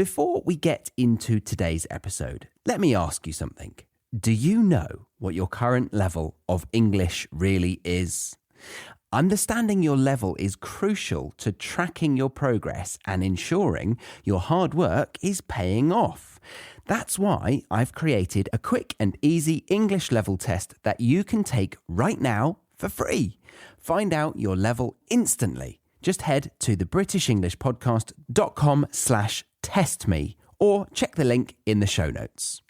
Before we get into today's episode, let me ask you something. Do you know what your current level of English really is? Understanding your level is crucial to tracking your progress and ensuring your hard work is paying off. That's why I've created a quick and easy English level test that you can take right now for free. Find out your level instantly. Just head to thebritishenglishpodcast.com/testme or check the link in the show notes.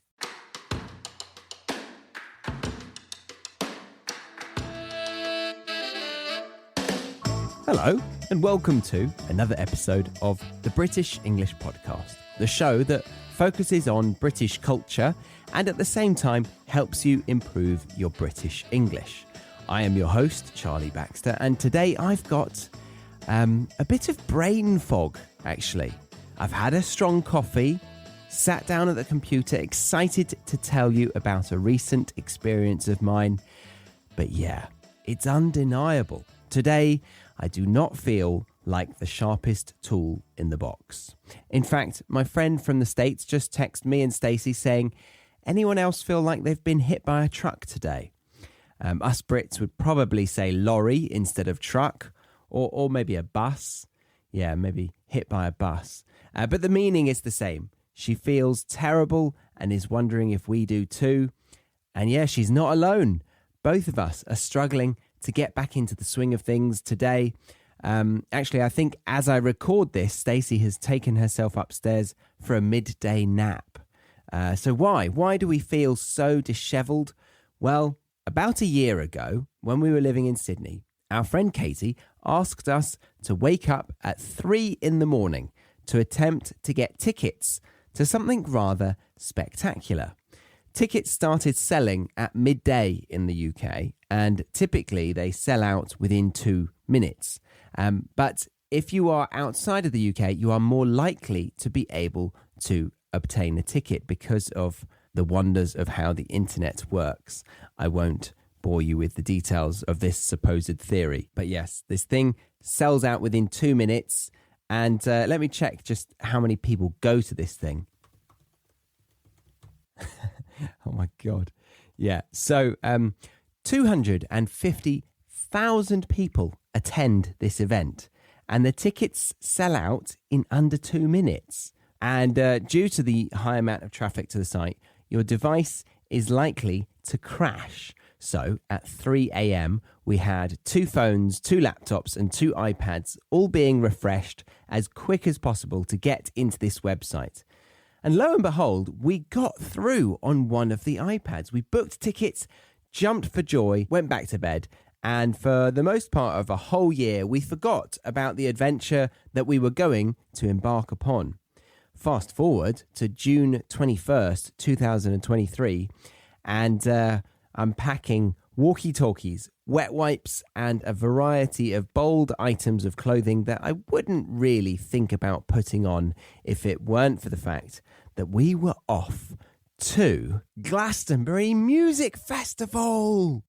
Hello, and welcome to another episode of the British English Podcast, the show that focuses on British culture and at the same time helps you improve your British English. I am your host, Charlie Baxter, and today I've got a bit of brain fog, actually. I've had a strong coffee, sat down at the computer, excited to tell you about a recent experience of mine. But yeah, it's undeniable. Today, I do not feel like the sharpest tool in the box. In fact, my friend from the States just texted me and Stacey saying, anyone else feel like they've been hit by a truck today? Us Brits would probably say lorry instead of truck, or maybe a bus. Yeah, maybe hit by a bus. But the meaning is the same. She feels terrible and is wondering if we do too. And yeah, she's not alone. Both of us are struggling to get back into the swing of things today. Actually, I think as I record this, Stacey has taken herself upstairs for a midday nap. So why? Why do we feel so dishevelled? Well, about a year ago, when we were living in Sydney, our friend Katie asked us to wake up at 3 a.m. to attempt to get tickets to something rather spectacular. Tickets started selling at midday in the UK, and typically they sell out within 2 minutes. But if you are outside of the UK, you are more likely to be able to obtain a ticket because of the wonders of how the internet works. I won't bore you with the details of this supposed theory. But yes, this thing sells out within 2 minutes. And let me check just how many people go to this thing. Oh my God. Yeah. So 250,000 people attend this event and the tickets sell out in under 2 minutes. And due to the high amount of traffic to the site, your device is likely to crash. So at 3 a.m, we had 2 phones, 2 laptops and 2 iPads all being refreshed as quick as possible to get into this website. And lo and behold, we got through on one of the iPads. We booked tickets, jumped for joy, went back to bed. And for the most part of a whole year, we forgot about the adventure that we were going to embark upon. Fast forward to June 21st, 2023, and I'm packing walkie-talkies, wet wipes, and a variety of bold items of clothing that I wouldn't really think about putting on if it weren't for the fact that we were off to Glastonbury Music Festival.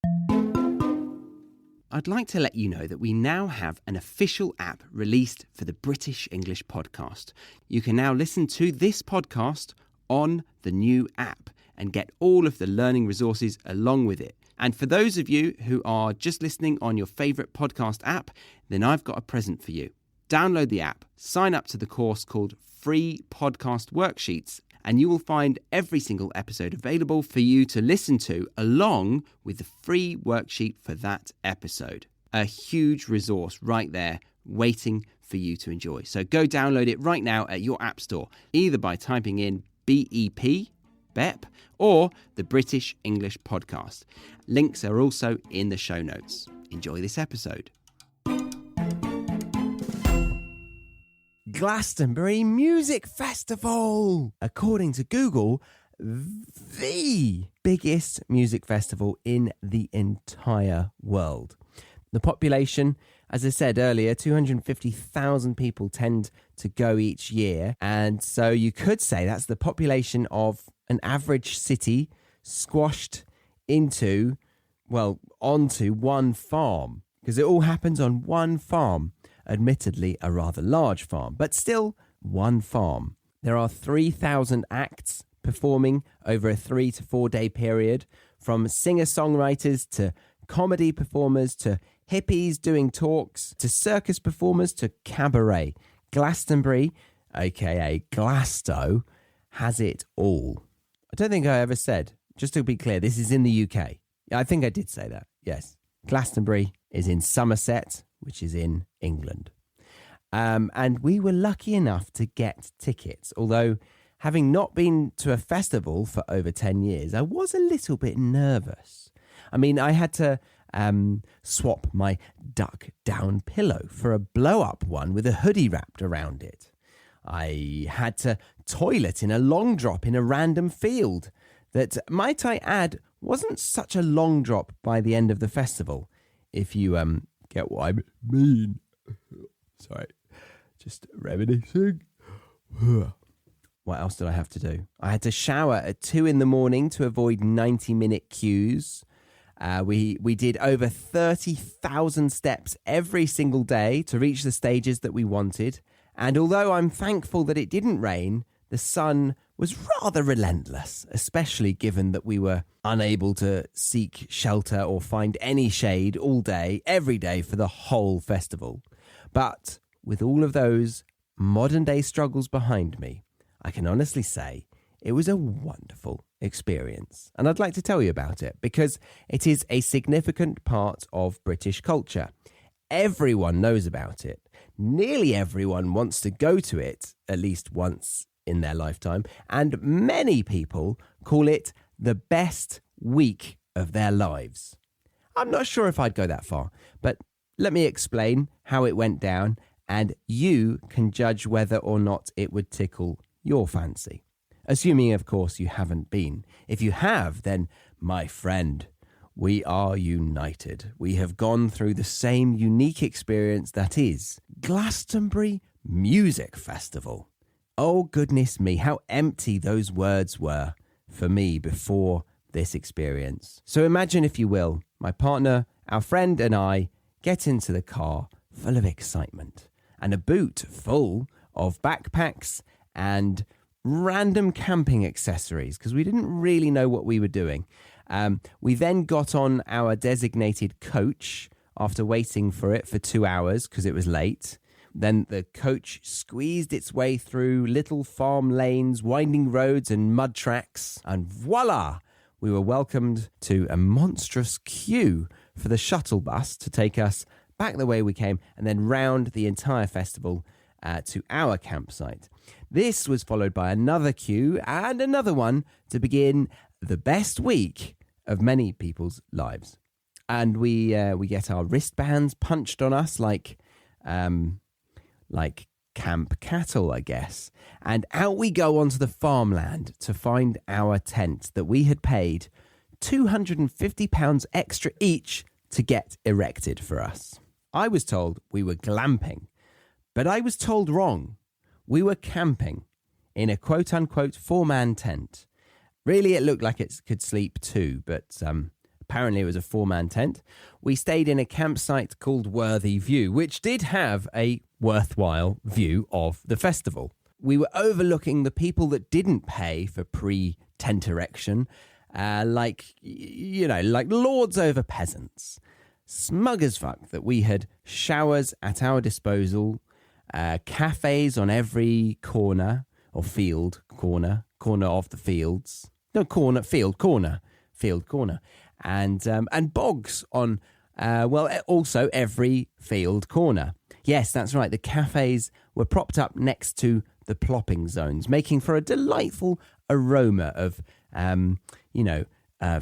I'd like to let you know that we now have an official app released for the British English Podcast. You can now listen to this podcast on the new app and get all of the learning resources along with it. And for those of you who are just listening on your favourite podcast app, then I've got a present for you. Download the app, sign up to the course called Free Podcast Worksheets, and you will find every single episode available for you to listen to along with the free worksheet for that episode. A huge resource right there waiting for you to enjoy. So go download it right now at your app store, either by typing in BEP, or the British English Podcast. Links are also in the show notes. Enjoy this episode. Glastonbury Music Festival! According to Google, the biggest music festival in the entire world. The population, as I said earlier, 250,000 people tend to go each year. And so you could say that's the population of an average city squashed into, well, onto one farm. Because it all happens on one farm. Admittedly, a rather large farm, but still one farm. There are 3,000 acts performing over a 3 to 4 day period, from singer-songwriters to comedy performers to hippies doing talks to circus performers to cabaret. Glastonbury, aka Glasto, has it all. I don't think I ever said, just to be clear, this is in the UK. I think I did say that, yes. Glastonbury is in Somerset, which is in England. And we were lucky enough to get tickets, although having not been to a festival for over 10 years, I was a little bit nervous. I mean, I had to swap my duck down pillow for a blow-up one with a hoodie wrapped around it. I had to toilet in a long drop in a random field that, might I add, wasn't such a long drop by the end of the festival, if you get what I mean. Sorry, just reminiscing. What else did I have to do? I had to shower at 2 a.m. to avoid 90-minute queues. We did over 30,000 steps every single day to reach the stages that we wanted. And although I'm thankful that it didn't rain, the sun was rather relentless, especially given that we were unable to seek shelter or find any shade all day, every day for the whole festival. But with all of those modern day struggles behind me, I can honestly say it was a wonderful experience. And I'd like to tell you about it because it is a significant part of British culture. Everyone knows about it. Nearly everyone wants to go to it at least once in their lifetime. And many people call it the best week of their lives. I'm not sure if I'd go that far, but let me explain how it went down, and you can judge whether or not it would tickle your fancy. Assuming, of course, you haven't been. If you have, then, my friend, we are united. We have gone through the same unique experience that is Glastonbury Music Festival. Oh, goodness me, how empty those words were for me before this experience. So imagine, if you will, my partner, our friend and I get into the car full of excitement and a boot full of backpacks and random camping accessories because we didn't really know what we were doing. We then got on our designated coach after waiting for it for 2 hours because it was late. Then the coach squeezed its way through little farm lanes, winding roads and mud tracks. And voila, we were welcomed to a monstrous queue for the shuttle bus to take us back the way we came and then round the entire festival to our campsite. This was followed by another queue and another one to begin the best week of many people's lives. And we get our wristbands punched on us like camp cattle, I guess. And out we go onto the farmland to find our tent that we had paid £250 extra each to get erected for us. I was told we were glamping, but I was told wrong. We were camping in a quote-unquote 4-man tent. Really, it looked like it could sleep 2, but apparently it was a 4-man tent. We stayed in a campsite called Worthy View, which did have a worthwhile view of the festival. We were overlooking the people that didn't pay for pre-tent erection, like lords over peasants. Smug as fuck that we had showers at our disposal, cafes on every corner, or field corner of the fields. No, field corner. And bogs on, also every field corner. Yes, that's right. The cafes were propped up next to the plopping zones, making for a delightful aroma of,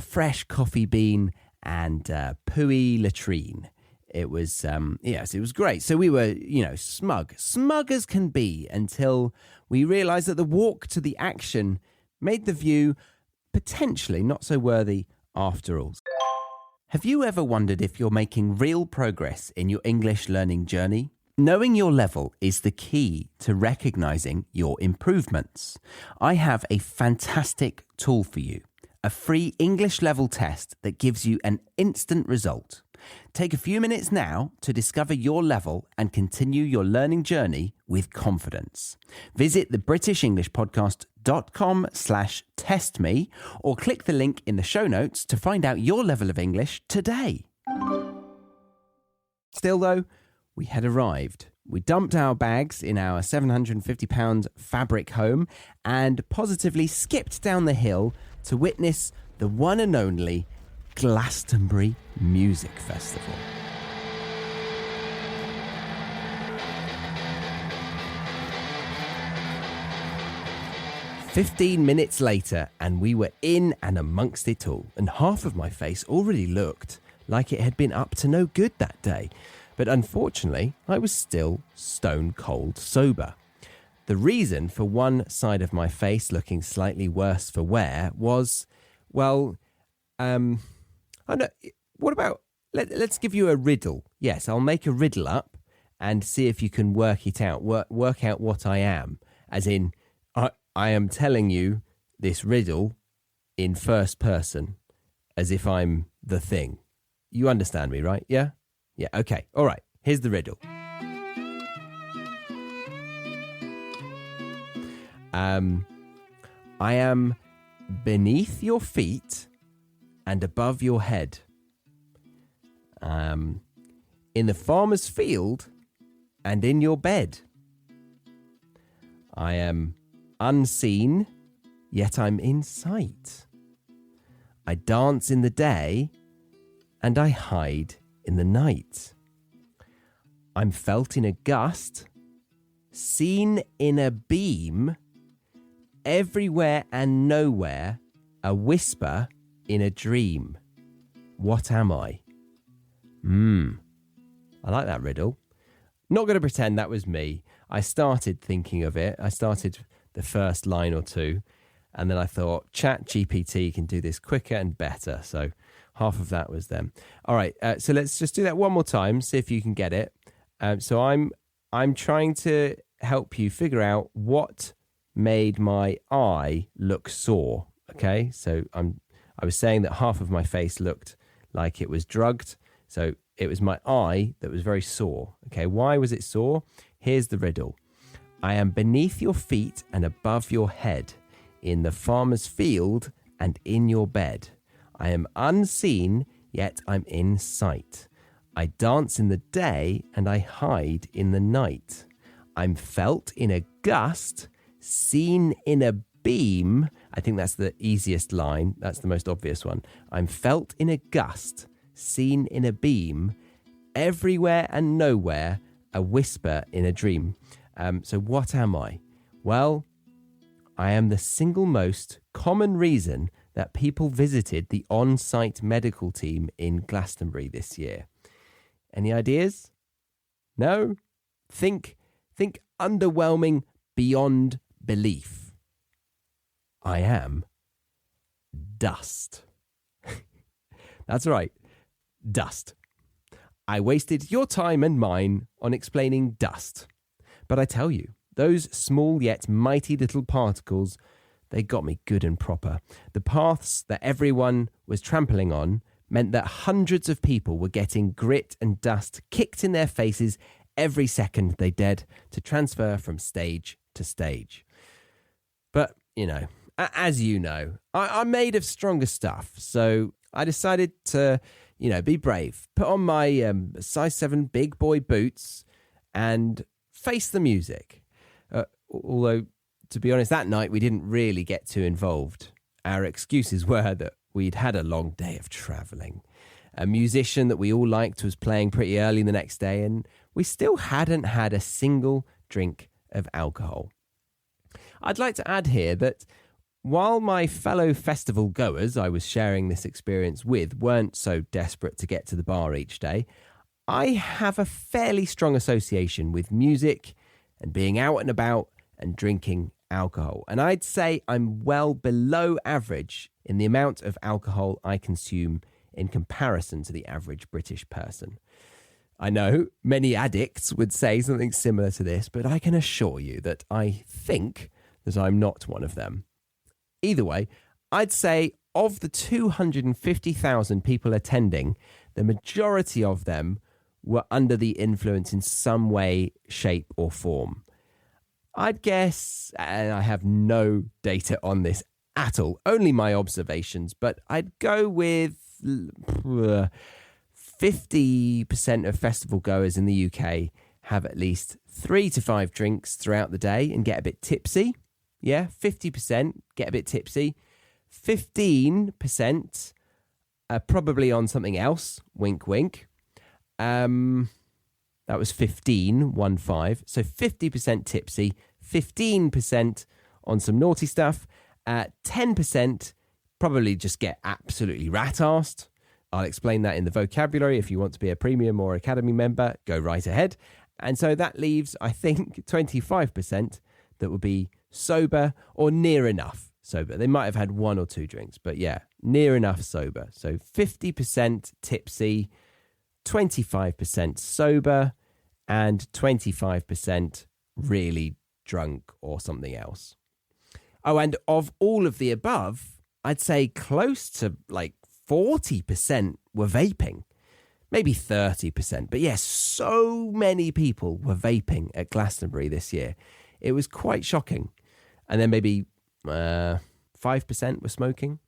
fresh coffee bean and pooey latrine. It was, it was great. So we were, smug as can be, until we realised that the walk to the action made the view potentially not so worthy after all. Have you ever wondered if you're making real progress in your English learning journey? Knowing your level is the key to recognising your improvements. I have a fantastic tool for you, a free English level test that gives you an instant result. Take a few minutes now to discover your level and continue your learning journey with confidence. Visit thebritishenglishpodcast.com/testme or click the link in the show notes to find out your level of English today. Still though, we had arrived. We dumped our bags in our £750 fabric home and positively skipped down the hill to witness the one and only Glastonbury Music Festival. "15 minutes later, and we were in and amongst it all, and half of my face already looked like it had been up to no good that day. But unfortunately, I was still stone cold sober. The reason for one side of my face looking slightly worse for wear was, well, I know. What about, let's give you a riddle. Yes, I'll make a riddle up and see if you can work it out, work out what I am. As in, I am telling you this riddle in first person, as if I'm the thing. You understand me, right? Yeah? Yeah, okay. All right. Here's the riddle. I am beneath your feet and above your head. In the farmer's field and in your bed. I am unseen, yet I'm in sight. I dance in the day and I hide in the night. I'm felt in a gust, seen in a beam, everywhere and nowhere, a whisper in a dream. What am I? I like that riddle. Not going to pretend that was me. I started thinking of it. I started the first line or two, and then I thought, ChatGPT can do this quicker and better. So half of that was them. All right, so let's just do that one more time, see if you can get it. So I'm trying to help you figure out what made my eye look sore. Okay, so I was saying that half of my face looked like it was drugged. So it was my eye that was very sore. Okay, why was it sore? Here's the riddle. I am beneath your feet and above your head, in the farmer's field and in your bed. I am unseen, yet I'm in sight. I dance in the day and I hide in the night. I'm felt in a gust, seen in a beam. I think that's the easiest line. That's the most obvious one. I'm felt in a gust, seen in a beam, everywhere and nowhere, a whisper in a dream. So what am I? Well, I am the single most common reason that people visited the on-site medical team in Glastonbury this year. Any ideas? No? Think underwhelming beyond belief. I am dust. That's right, dust. I wasted your time and mine on explaining dust. But I tell you, those small yet mighty little particles, they got me good and proper. The paths that everyone was trampling on meant that hundreds of people were getting grit and dust kicked in their faces every second they dared to transfer from stage to stage. But, as you know, I'm made of stronger stuff, so I decided to, be brave, put on my size 7 big boy boots and face the music. Although, to be honest, that night we didn't really get too involved. Our excuses were that we'd had a long day of travelling. A musician that we all liked was playing pretty early the next day, and we still hadn't had a single drink of alcohol. I'd like to add here that while my fellow festival goers I was sharing this experience with weren't so desperate to get to the bar each day, I have a fairly strong association with music and being out and about and drinking alcohol. And I'd say I'm well below average in the amount of alcohol I consume in comparison to the average British person. I know many addicts would say something similar to this, but I can assure you that I think that I'm not one of them. Either way, I'd say of the 250,000 people attending, the majority of them were under the influence in some way, shape, or form. I'd guess, and I have no data on this at all, only my observations, but I'd go with 50% of festival goers in the UK have at least 3 to 5 drinks throughout the day and get a bit tipsy. Yeah, 50% get a bit tipsy. 15% are probably on something else. Wink, wink. That was 15, 1-5. So 50% tipsy, 15% on some naughty stuff, 10% probably just get absolutely rat-arsed. I'll explain that in the vocabulary. If you want to be a premium or academy member, go right ahead. And so that leaves, I think, 25% that would be sober or near enough sober. They might have had 1 or 2 drinks, but yeah, near enough sober. So 50% tipsy, 25% sober, and 25% really drunk or something else. Oh, and of all of the above, I'd say close to like 40% were vaping, maybe 30%. But yes, so many people were vaping at Glastonbury this year. It was quite shocking. And then maybe 5% were smoking.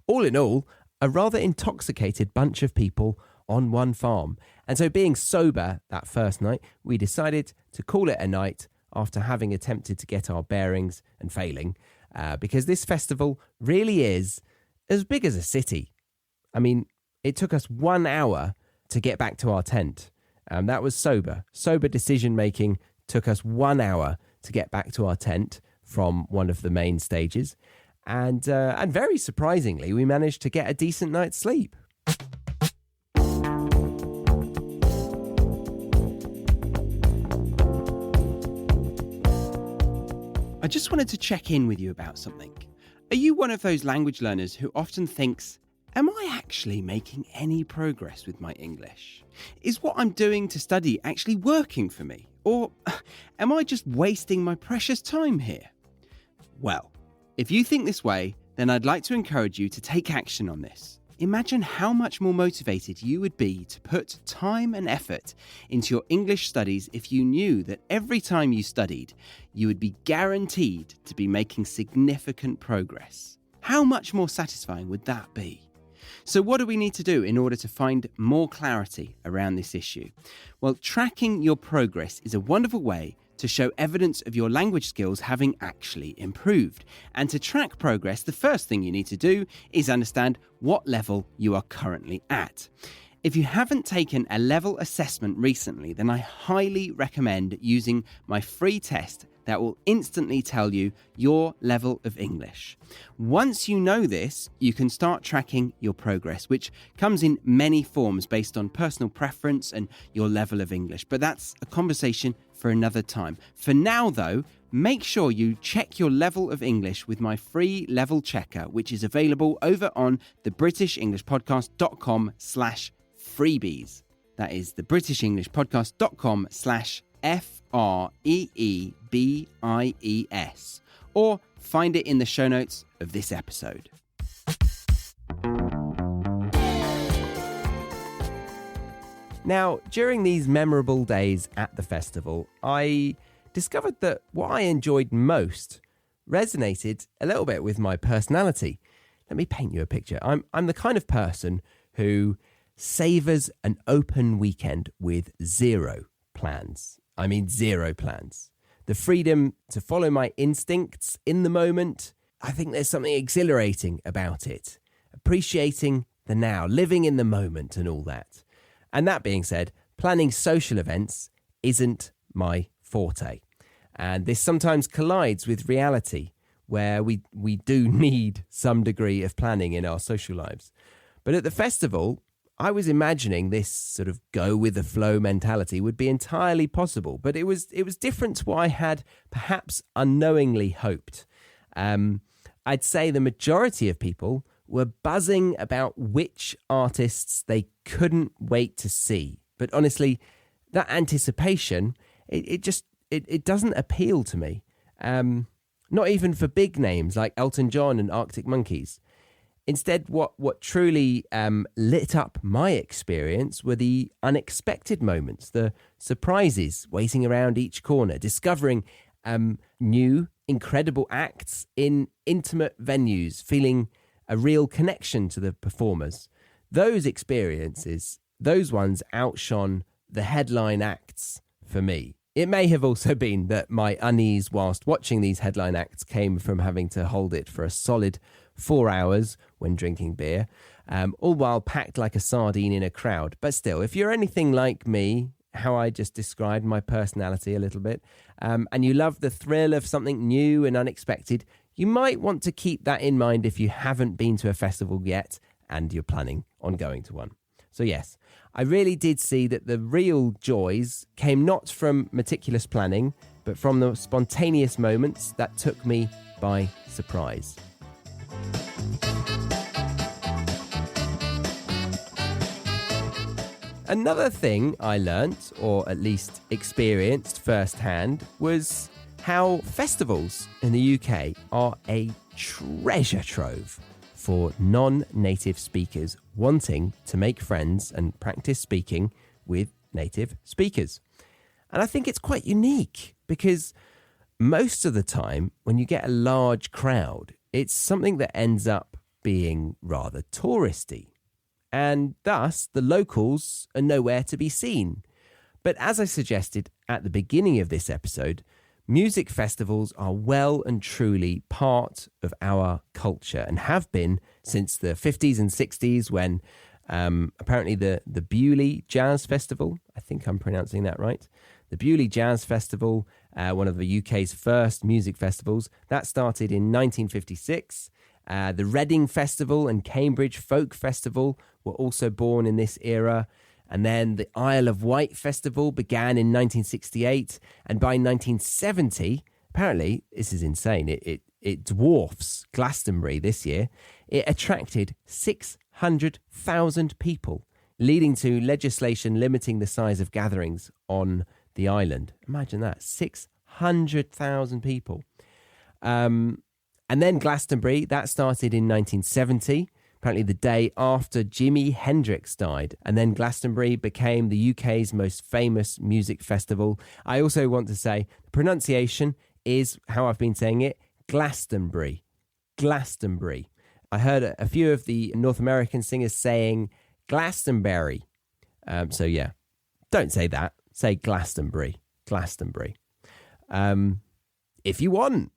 All in all, a rather intoxicated bunch of people on one farm. And so being sober that first night, we decided to call it a night after having attempted to get our bearings and failing, because this festival really is as big as a city. I mean, it took us 1 hour to get back to our tent. That was sober. Sober decision-making took us 1 hour to get back to our tent from one of the main stages. And very surprisingly, we managed to get a decent night's sleep. I just wanted to check in with you about something. Are you one of those language learners who often thinks, am I actually making any progress with my English? Is what I'm doing to study actually working for me? Or am I just wasting my precious time here? Well, if you think this way, then I'd like to encourage you to take action on this. Imagine how much more motivated you would be to put time and effort into your English studies if you knew that every time you studied, you would be guaranteed to be making significant progress. How much more satisfying would that be? So what do we need to do in order to find more clarity around this issue? Well, tracking your progress is a wonderful way to show evidence of your language skills having actually improved. And to track progress, the first thing you need to do is understand what level you are currently at. If you haven't taken a level assessment recently, then I highly recommend using my free test that will instantly tell you your level of English. Once you know this, you can start tracking your progress, which comes in many forms based on personal preference and your level of English. But that's a conversation for another time. For now, though, make sure you check your level of English with my free level checker, which is available over on thebritishenglishpodcast.com/freebies. That is thebritishenglishpodcast.com/FREEBIES, or find it in the show notes of this episode. Now, during these memorable days at the festival, I discovered that what I enjoyed most resonated a little bit with my personality. Let me paint you a picture. I'm the kind of person who savours an open weekend with zero plans. I mean, zero plans. The freedom to follow my instincts in the moment, I think there's something exhilarating about it. Appreciating the now, living in the moment and all that. And that being said, planning social events isn't my forte. And this sometimes collides with reality, where we do need some degree of planning in our social lives. But at the festival, I was imagining this sort of go with the flow mentality would be entirely possible, but it was different to what I had perhaps unknowingly hoped. I'd say the majority of people were buzzing about which artists they couldn't wait to see. But honestly, that anticipation, it doesn't appeal to me. Not even for big names like Elton John and Arctic Monkeys. Instead, what truly lit up my experience were the unexpected moments, the surprises waiting around each corner, discovering new, incredible acts in intimate venues, feeling a real connection to the performers. Those experiences, those ones outshone the headline acts for me. It may have also been that my unease whilst watching these headline acts came from having to hold it for a solid 4 hours when drinking beer, all while packed like a sardine in a crowd. But still, if you're anything like me, how I just described my personality a little bit, and you love the thrill of something new and unexpected, you might want to keep that in mind if you haven't been to a festival yet and you're planning on going to one. So yes, I really did see that the real joys came not from meticulous planning, but from the spontaneous moments that took me by surprise. Another thing I learnt, or at least experienced firsthand, was how festivals in the UK are a treasure trove for non-native speakers wanting to make friends and practice speaking with native speakers. And I think it's quite unique because most of the time when you get a large crowd, it's something that ends up being rather touristy. And thus, the locals are nowhere to be seen. But as I suggested at the beginning of this episode, music festivals are well and truly part of our culture and have been since the 50s and 60s when apparently the Bewley Jazz Festival, I think I'm pronouncing that right, the Bewley Jazz Festival, one of the UK's first music festivals, that started in 1956. The Reading Festival and Cambridge Folk Festival were also born in this era. And then the Isle of Wight Festival began in 1968. And by 1970, apparently, this is insane, it dwarfs Glastonbury this year. It attracted 600,000 people, leading to legislation limiting the size of gatherings on the island. Imagine that, 600,000 people. And then Glastonbury, that started in 1970, apparently the day after Jimi Hendrix died. And then Glastonbury became the UK's most famous music festival. I also want to say the pronunciation is how I've been saying it, Glastonbury. Glastonbury. I heard a few of the North American singers saying Glastonbury. So yeah, don't say that. Say Glastonbury. Glastonbury. If you want,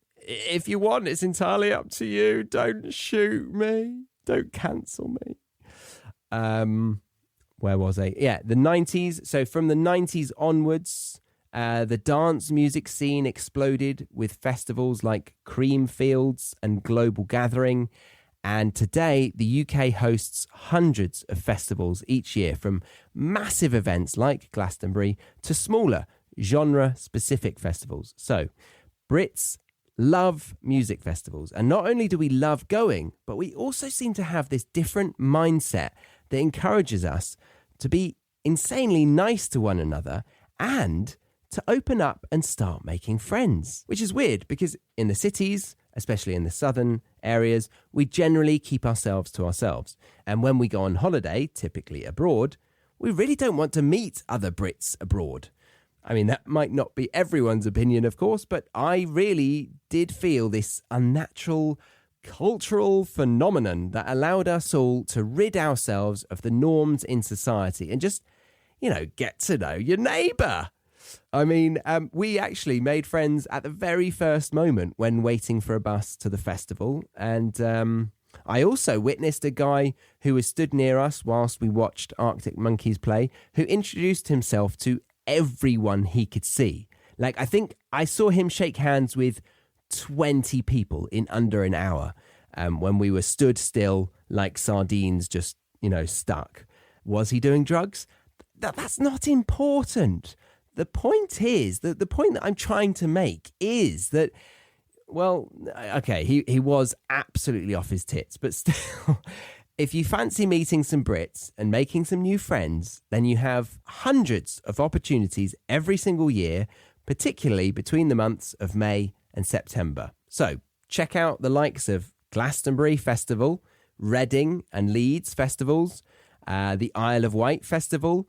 it's entirely up to you. Don't shoot me. Don't cancel me. Where was I? Yeah, the 90s. So from the 90s onwards, the dance music scene exploded with festivals like Creamfields and Global Gathering. And today, the UK hosts hundreds of festivals each year, from massive events like Glastonbury to smaller genre-specific festivals. So Brits love music festivals. And not only do we love going, but we also seem to have this different mindset that encourages us to be insanely nice to one another and to open up and start making friends, which is weird because in the cities, especially in the southern areas, we generally keep ourselves to ourselves. And when we go on holiday, typically abroad, we really don't want to meet other Brits abroad. I mean, that might not be everyone's opinion, of course, but I really did feel this unnatural cultural phenomenon that allowed us all to rid ourselves of the norms in society and just, get to know your neighbour. I mean, we actually made friends at the very first moment when waiting for a bus to the festival. And I also witnessed a guy who was stood near us whilst we watched Arctic Monkeys play, who introduced himself to everyone he could see. Like, I think I saw him shake hands with 20 people in under an hour when we were stood still like sardines, just, stuck. Was he doing drugs? That's not important. The point is, the point that I'm trying to make is that, well, okay, he was absolutely off his tits, but still, if you fancy meeting some Brits and making some new friends, then you have hundreds of opportunities every single year, particularly between the months of May and September. So check out the likes of Glastonbury Festival, Reading and Leeds festivals, the Isle of Wight festival,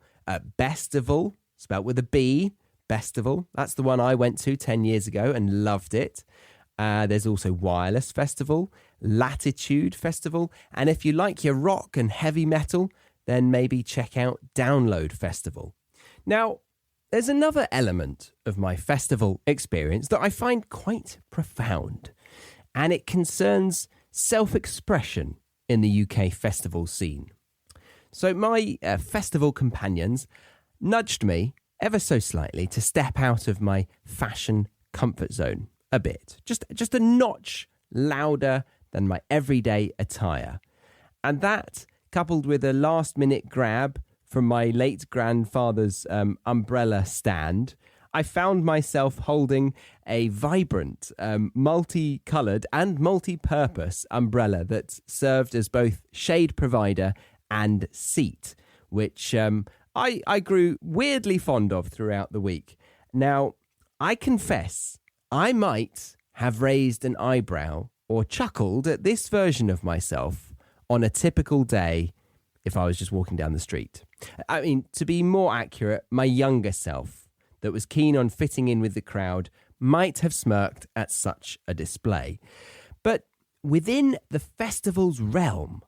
Bestival, spelt with a B, Bestival. That's the one I went to 10 years ago and loved it. There's also Wireless Festival, Latitude Festival, and if you like your rock and heavy metal, then maybe check out Download Festival. Now, there's another element of my festival experience that I find quite profound, and it concerns self-expression in the UK festival scene. So my festival companions nudged me ever so slightly to step out of my fashion comfort zone a bit, just a notch louder than my everyday attire. And that, coupled with a last-minute grab from my late grandfather's umbrella stand, I found myself holding a vibrant, multicoloured and multi-purpose umbrella that served as both shade provider and seat, which I grew weirdly fond of throughout the week. Now, I confess, I might have raised an eyebrow or chuckled at this version of myself on a typical day if I was just walking down the street. I mean, to be more accurate, my younger self that was keen on fitting in with the crowd might have smirked at such a display. But within the festival's realm,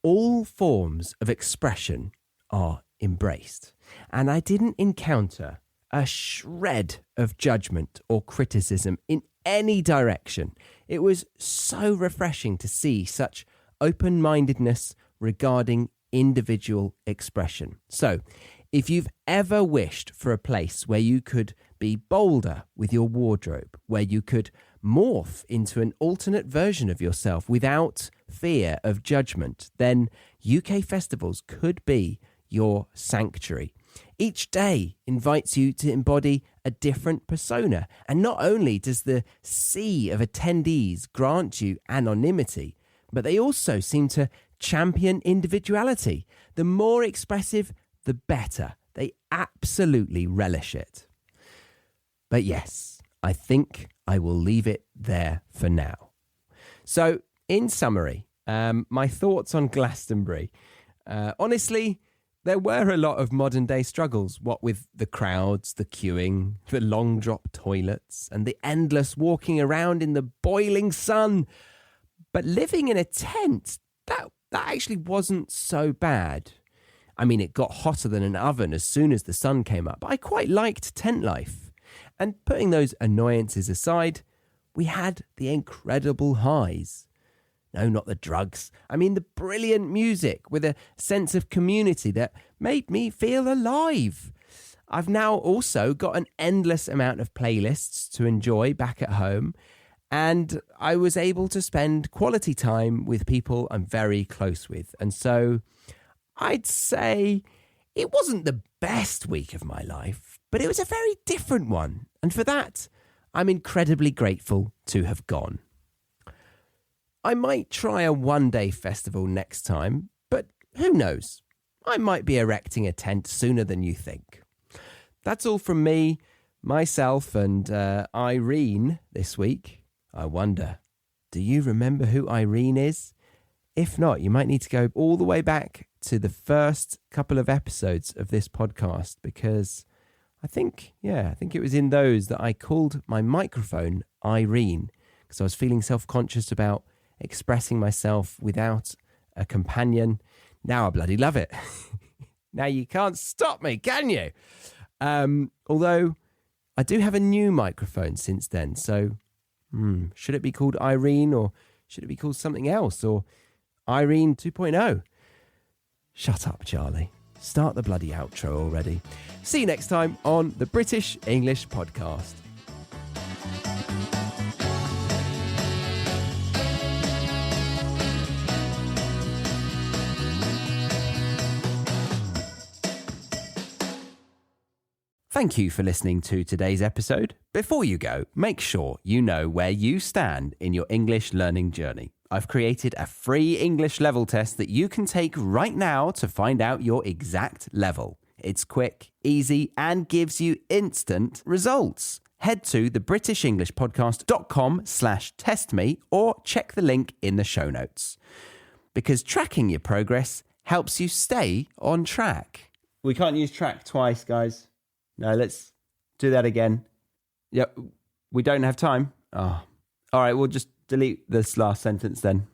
all forms of expression are embraced, and I didn't encounter a shred of judgment or criticism in any direction. It was so refreshing to see such open-mindedness regarding individual expression. So, if you've ever wished for a place where you could be bolder with your wardrobe, where you could morph into an alternate version of yourself without fear of judgment, then UK festivals could be your sanctuary. Each day invites you to embody a different persona. And not only does the sea of attendees grant you anonymity, but they also seem to champion individuality. The more expressive, the better. They absolutely relish it. But yes, I think I will leave it there for now. So, in summary, my thoughts on Glastonbury. Honestly, there were a lot of modern day struggles, what with the crowds, the queuing, the long drop toilets, and the endless walking around in the boiling sun. But living in a tent, that actually wasn't so bad. I mean, it got hotter than an oven as soon as the sun came up. I quite liked tent life. And putting those annoyances aside, we had the incredible highs. No, not the drugs. I mean, the brilliant music with a sense of community that made me feel alive. I've now also got an endless amount of playlists to enjoy back at home, and I was able to spend quality time with people I'm very close with. And so I'd say it wasn't the best week of my life, but it was a very different one. And for that, I'm incredibly grateful to have gone. I might try a one-day festival next time, but who knows? I might be erecting a tent sooner than you think. That's all from me, myself, and Irene this week. I wonder, do you remember who Irene is? If not, you might need to go all the way back to the first couple of episodes of this podcast, because I think it was in those that I called my microphone Irene, because I was feeling self-conscious about expressing myself without a companion. Now I bloody love it. Now you can't stop me, can you? Although I do have a new microphone since then, so should it be called Irene, or should it be called something else, or Irene 2.0? Shut up, Charlie. Start the bloody outro already. See you next time on the British English Podcast. Thank you for listening to today's episode. Before you go, make sure you know where you stand in your English learning journey. I've created a free English level test that you can take right now to find out your exact level. It's quick, easy, and gives you instant results. Head to thebritishenglishpodcast.com/testme or check the link in the show notes. because tracking your progress helps you stay on track. We can't use track twice, guys. No, let's do that again. Yeah, we don't have time. Oh. All right, we'll just delete this last sentence then.